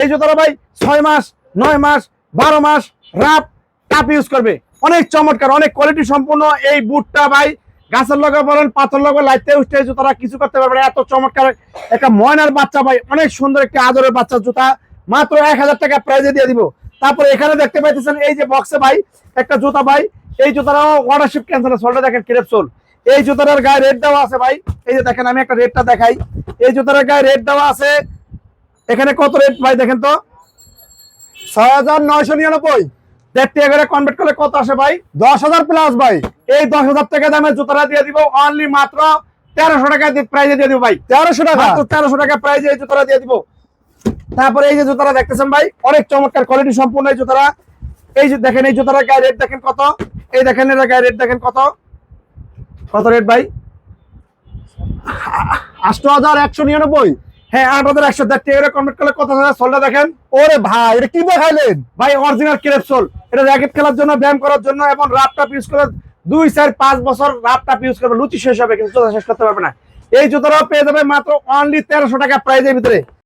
এই জুতাটা ভাই 6 মাস 9 মাস 12 মাস রাপ টাপ ইউজ করবে। অনেক চমৎকার, অনেক কোয়ালিটি সম্পূর্ণ এই বুটটা ভাই। গাছের লগে বলেন, পাথর লগে লাইতে উঠতে জুতারা কিছু করতে পারবে না। এত চমৎকার একটা ময়নার বাচ্চা ভাই, অনেক সুন্দর একটা আদরের বাচ্চা জুতা, মাত্র 1000 টাকা প্রাইজে দিয়ে দিব। তারপরে এখানে দেখতে পাইতেছেন এই যে বক্সে ভাই একটা জুতা ভাই, এই জুতাটাও ওয়াটারশিপ ক্যান্সেল, সোলটা দেখেন ক্রেপ সোল। এই জুতাটার গায়ে রেড দেওয়া আছে ভাই, এই যে দেখেন আমি একটা রেডটা দেখাই। এই জুতাটার গায়ে রেড দেওয়া আছে, এখানে কত রেট ভাই দেখেন তো, 6999। 1.5 টাকা করে কনভার্ট করলে কত আসে ভাই? 10,000 প্লাস ভাই। এই 10,000 টাকা দামের জুতাটা দিয়ে দিব অনলি মাত্র 1300 টাকা প্রাইজে দিয়ে দিব ভাই। 1300 টাকা, মাত্র 1300 টাকা প্রাইজে এই জুতাটা দিয়ে দিব। তারপরে এই যে জুতাটা দেখতেছেন ভাই, অনেক চমৎকার কোয়ালিটি সম্পূর্ণ এই জুতাটা। এই যে দেখেন এই জুতাটার গায়ে রেট দেখেন কত, এই দেখেন এর গায়ে রেট দেখেন কত, কত রেট ভাই? 8199। হ্যাঁ 8100, 1.5 টাকা করে কনভার্ট করলে কত আসে? সোলটা দেখেন। ওরে ভাই, এটা কি দেখাইলেন ভাই অরিজিনাল ক্রেপ সোল, এটা র্যাকেট খেলার জন্য, ব্যায়াম করার জন্য এবং রাফ টাপ ইউজ করে 2 4 5 বছর রাফ টাপ ইউজ করবে, লুচি শেষ হবে কিন্তু জুতা শেষ করতে পারবে না। এই জুতাটাও পেয়ে যাবে মাত্র অনলি 1300 টাকা প্রাইজের ভিতরে।